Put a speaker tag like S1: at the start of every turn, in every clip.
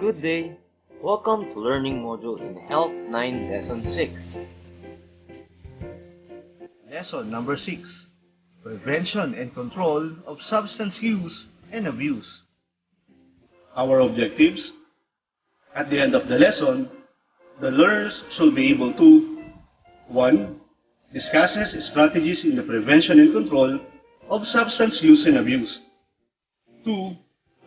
S1: Good day. Welcome to Learning Module in Health 9 Lesson 6.
S2: Lesson number 6. Prevention and Control of Substance Use and Abuse. Our objectives. At the end of the lesson, the learners should be able to 1. Discusses strategies in the prevention and control of substance use and abuse. 2.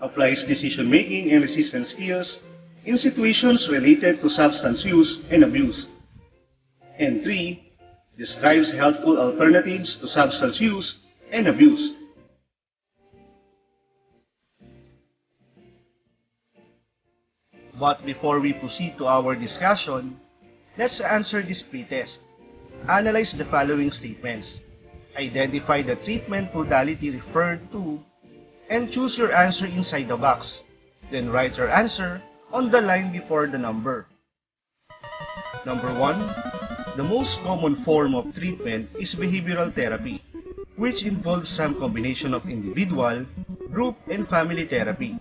S2: Applies decision-making and resistance skills in situations related to substance use and abuse. And 3. Describes helpful alternatives to substance use and abuse. But before we proceed to our discussion, let's answer this pretest. Analyze the following statements. Identify the treatment modality referred to and choose your answer inside the box. Then write your answer on the line before the number. Number 1. The most common form of treatment is behavioral therapy, which involves some combination of individual, group, and family therapy.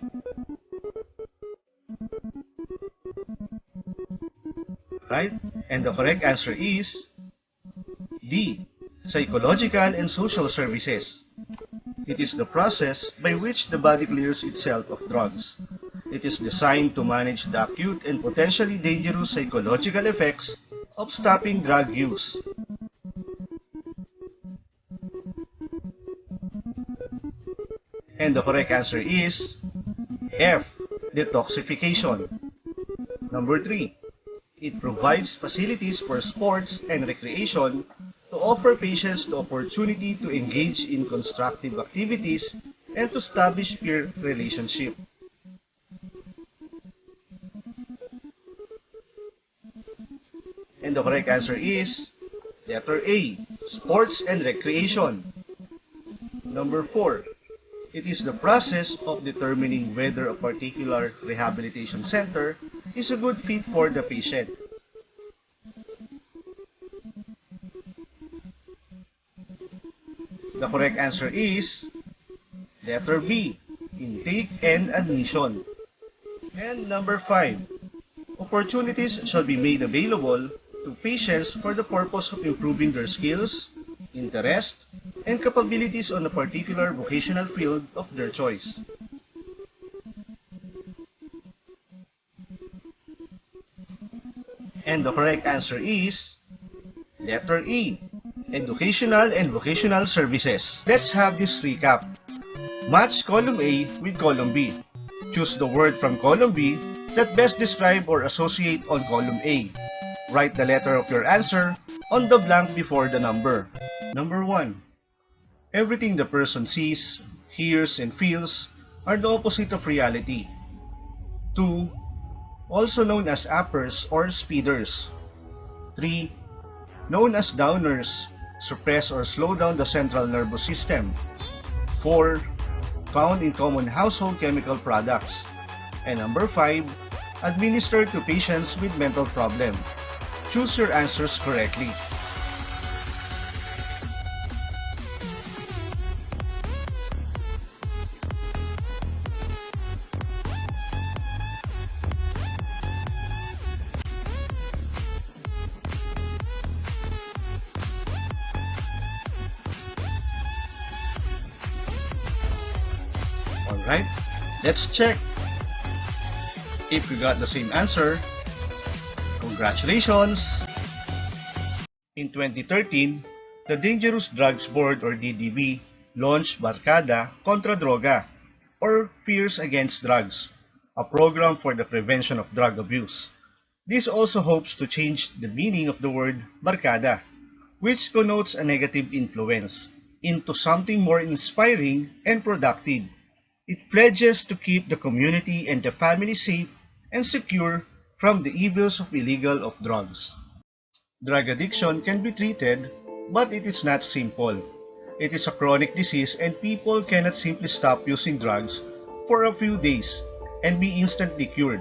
S2: Right? And the correct answer is D. Psychological and social services. It is the process by which the body clears itself of drugs. It is designed to manage the acute and potentially dangerous psychological effects of stopping drug use. And the correct answer is F. Detoxification. Number 3. It provides facilities for sports and recreation to offer patients the opportunity to engage in constructive activities and to establish peer relationship. And the correct answer is letter A, sports and recreation. Number 4. It is the process of determining whether a particular rehabilitation center is a good fit for the patient. The correct answer is letter B, intake and admission. And number 5, opportunities shall be made available to patients for the purpose of improving their skills, interest, and capabilities on a particular vocational field of their choice. And the correct answer is letter E, educational and vocational services. Let's have this recap. Match column A with column B. Choose the word from column B that best describe or associate on column A. Write the letter of your answer on the blank before the number. Number 1. Everything the person sees, hears, and feels are the opposite of reality. 2. Also known as uppers or speeders. 3. Known as downers, suppress or slow down the central nervous system. 4. Found in common household chemical products. And number 5. Administered to patients with mental problem. Choose your answers correctly. Alright, let's check. If you got the same answer, congratulations! In 2013, the Dangerous Drugs Board or DDB launched Barkada Contra Droga or Fears Against Drugs, a program for the prevention of drug abuse. This also hopes to change the meaning of the word Barkada, which connotes a negative influence, into something more inspiring and productive. It pledges to keep the community and the family safe and secure from the evils of illegal of drugs. Drug addiction can be treated, but it is not simple. It is a chronic disease and people cannot simply stop using drugs for a few days and be instantly cured.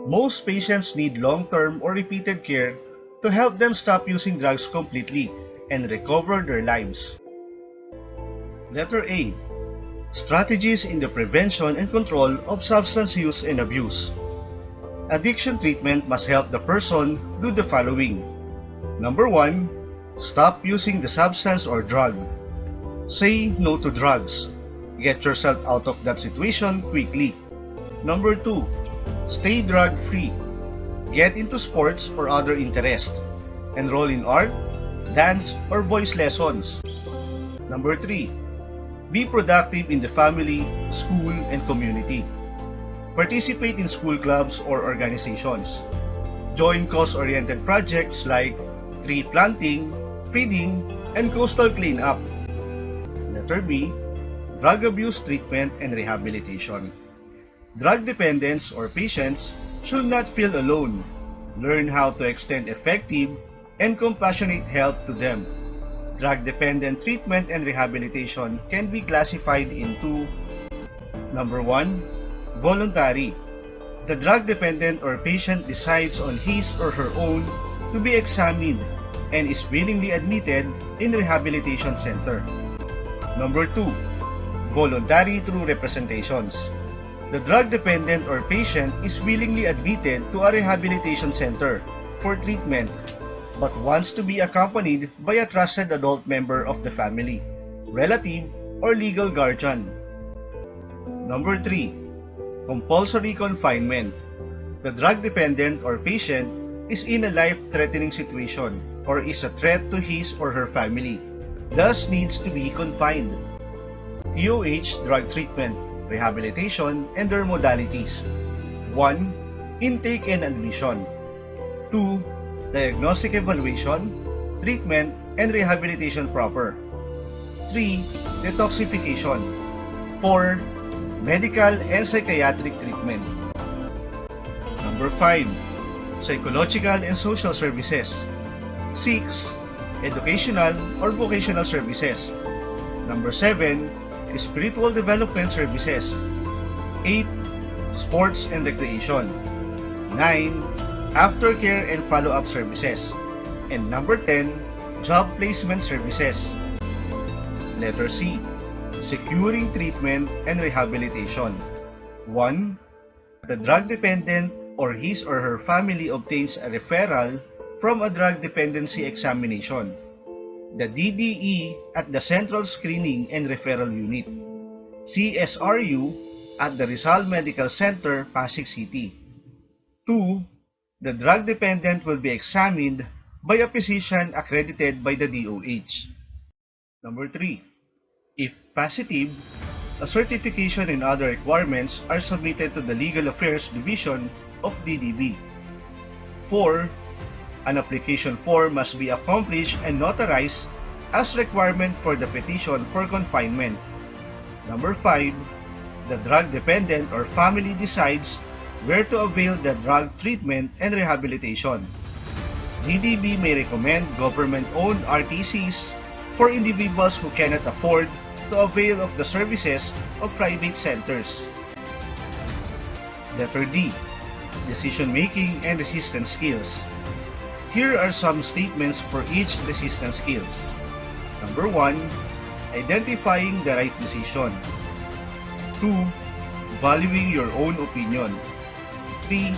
S2: Most patients need long-term or repeated care to help them stop using drugs completely and recover their lives. Letter A. Strategies in the prevention and control of substance use and abuse. Addiction treatment must help the person do the following. Number 1. Stop using the substance or drug. Say no to drugs. Get yourself out of that situation quickly. Number 2. Stay drug-free. Get into sports or other interests. Enroll in art, dance, or voice lessons. Number 3. Be productive in the family, school, and community. Participate in school clubs or organizations. Join cause-oriented projects like tree planting, feeding, and coastal cleanup. Letter B. Drug abuse treatment and rehabilitation. Drug dependents or patients should not feel alone. Learn how to extend effective and compassionate help to them. Drug-dependent treatment and rehabilitation can be classified into Number 1. Voluntary. The drug-dependent or patient decides on his or her own to be examined and is willingly admitted in rehabilitation center. Number 2. Voluntary through representations. The drug-dependent or patient is willingly admitted to a rehabilitation center for treatment but wants to be accompanied by a trusted adult member of the family, relative, or legal guardian. Number 3. Compulsory confinement. The drug-dependent or patient is in a life-threatening situation or is a threat to his or her family, thus needs to be confined. TOH drug treatment, rehabilitation, and their modalities. 1. Intake and admission. 2. Diagnostic evaluation, treatment, and rehabilitation proper. 3. Detoxification. 4. Medical and psychiatric treatment. Number 5. Psychological and social services. 6. Educational or vocational services. Number 7. Spiritual development services. 8. Sports and recreation. 9. Aftercare and follow-up services. And number 10, job placement services. Letter C. Securing treatment and rehabilitation. 1. The drug dependent or his or her family obtains a referral from a drug dependency examination, the DDE at the Central Screening and Referral Unit, CSRU at the Rizal Medical Center, Pasig City. 2. The drug dependent will be examined by a physician accredited by the DOH. Number 3. If positive, a certification and other requirements are submitted to the Legal Affairs Division of DDB. 4. An application form must be accomplished and notarized as requirement for the petition for confinement. Number 5. The drug dependent or family decides where to avail the drug treatment and rehabilitation. DDB may recommend government-owned RTCs for individuals who cannot afford to avail of the services of private centers. Letter D. Decision-making and resistance skills. Here are some statements for each resistance skills. Number 1. Identifying the right decision. 2. Valuing your own opinion. 3.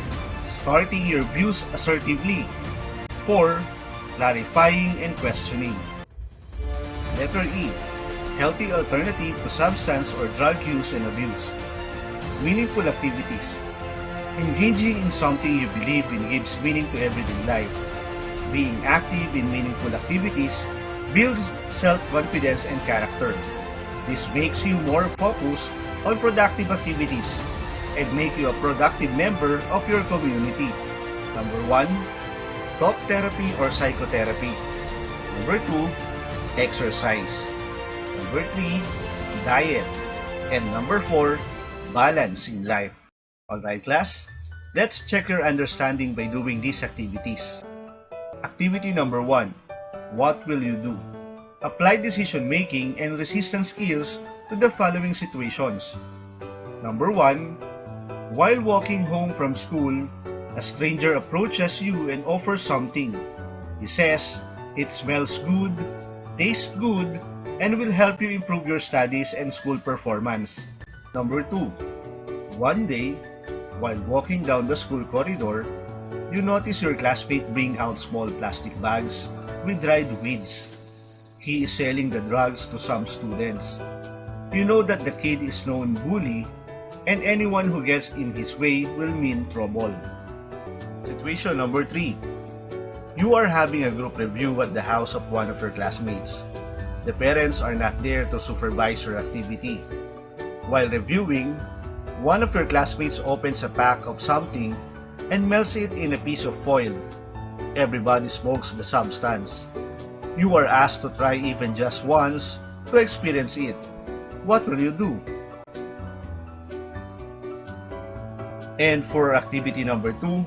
S2: Starting your views assertively. 4. Clarifying and questioning. Letter E. Healthy alternative to substance or drug use and abuse. Meaningful activities. Engaging in something you believe in gives meaning to everyday life. Being active in meaningful activities builds self-confidence and character. This makes you more focused on productive activities and make you a productive member of your community. Number 1. Talk therapy or psychotherapy. Number 2. Exercise. Number 3. Diet. And number 4. Balance in life. Alright class, let's check your understanding by doing these activities. Activity number 1. What will you do? Apply decision-making and resistance skills to the following situations. Number 1. While walking home from school, a stranger approaches you and offers something. He says, it smells good, tastes good, and will help you improve your studies and school performance. Number 2. One day, While walking down the school corridor, you notice your classmate bring out small plastic bags with dried weeds. He is selling the drugs to some students. You know that the kid is known bully, and anyone who gets in his way will mean trouble. Situation number 3. You are having a group review at the house of one of your classmates. The parents are not there to supervise your activity. While reviewing, one of your classmates opens a pack of something and melts it in a piece of foil. Everybody smokes the substance. You are asked to try even just once to experience it. What will you do? And for activity number 2,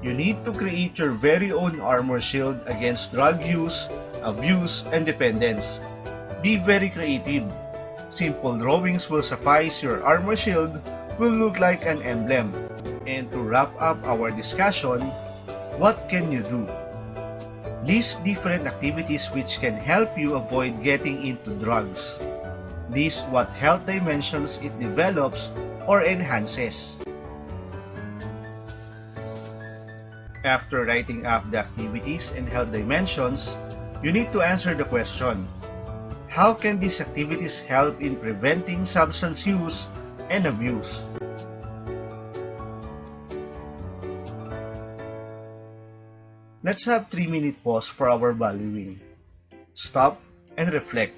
S2: you need to create your very own armor shield against drug use, abuse, and dependence. Be very creative. Simple drawings will suffice. Your armor shield will look like an emblem. And to wrap up our discussion, what can you do? List different activities which can help you avoid getting into drugs. List what health dimensions it develops or enhances. After writing up the activities and health dimensions, you need to answer the question, how can these activities help in preventing substance use and abuse? Let's have 3-minute pause for our valuing. Stop and reflect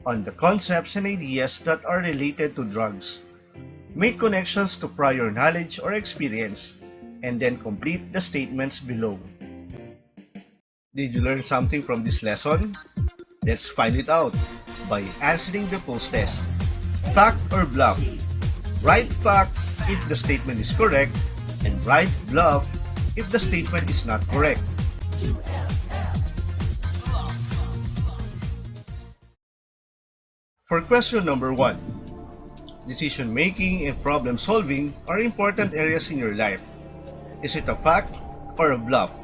S2: on the concepts and ideas that are related to drugs. Make connections to prior knowledge or experience, and then complete the statements below. Did you learn something from this lesson? Let's find it out by answering the post-test. Fact or bluff? Write fact if the statement is correct, and write bluff if the statement is not correct. For question number 1, decision making and problem solving are important areas in your life. Is it a fact or a bluff?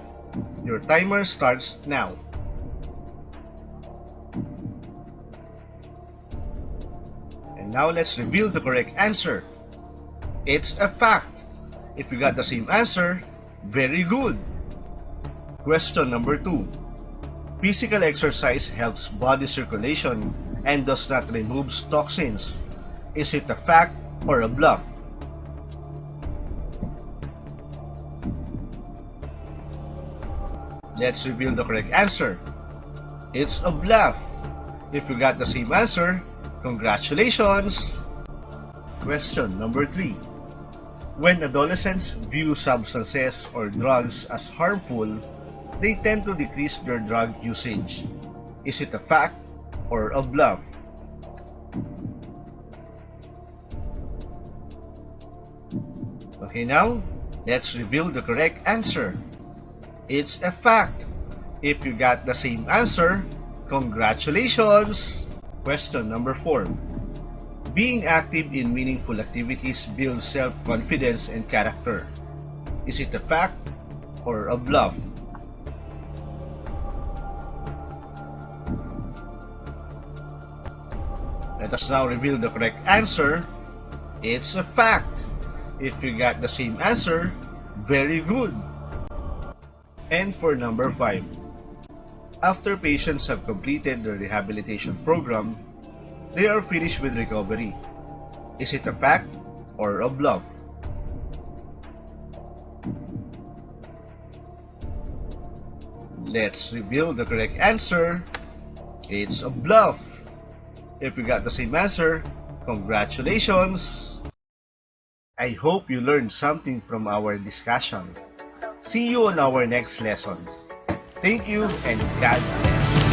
S2: Your timer starts now. And now let's reveal the correct answer. It's a fact. If you got the same answer, very good. Question number 2. Physical exercise helps body circulation and does not remove toxins. Is it a fact or a bluff? Let's reveal the correct answer. It's a bluff. If you got the same answer, congratulations! Question number 3. When adolescents view substances or drugs as harmful, they tend to decrease their drug usage. Is it a fact or a bluff? Okay, now, let's reveal the correct answer. It's a fact. If you got the same answer, congratulations! Question number 4. Being active in meaningful activities builds self-confidence and character. Is it a fact or a bluff? Let us now reveal the correct answer. It's a fact. If you got the same answer, very good. And for number 5, after patients have completed their rehabilitation program, they are finished with recovery. Is it a fact or a bluff? Let's reveal the correct answer. It's a bluff. If you got the same answer, congratulations! I hope you learned something from our discussion. See you on our next lessons. Thank you and God bless.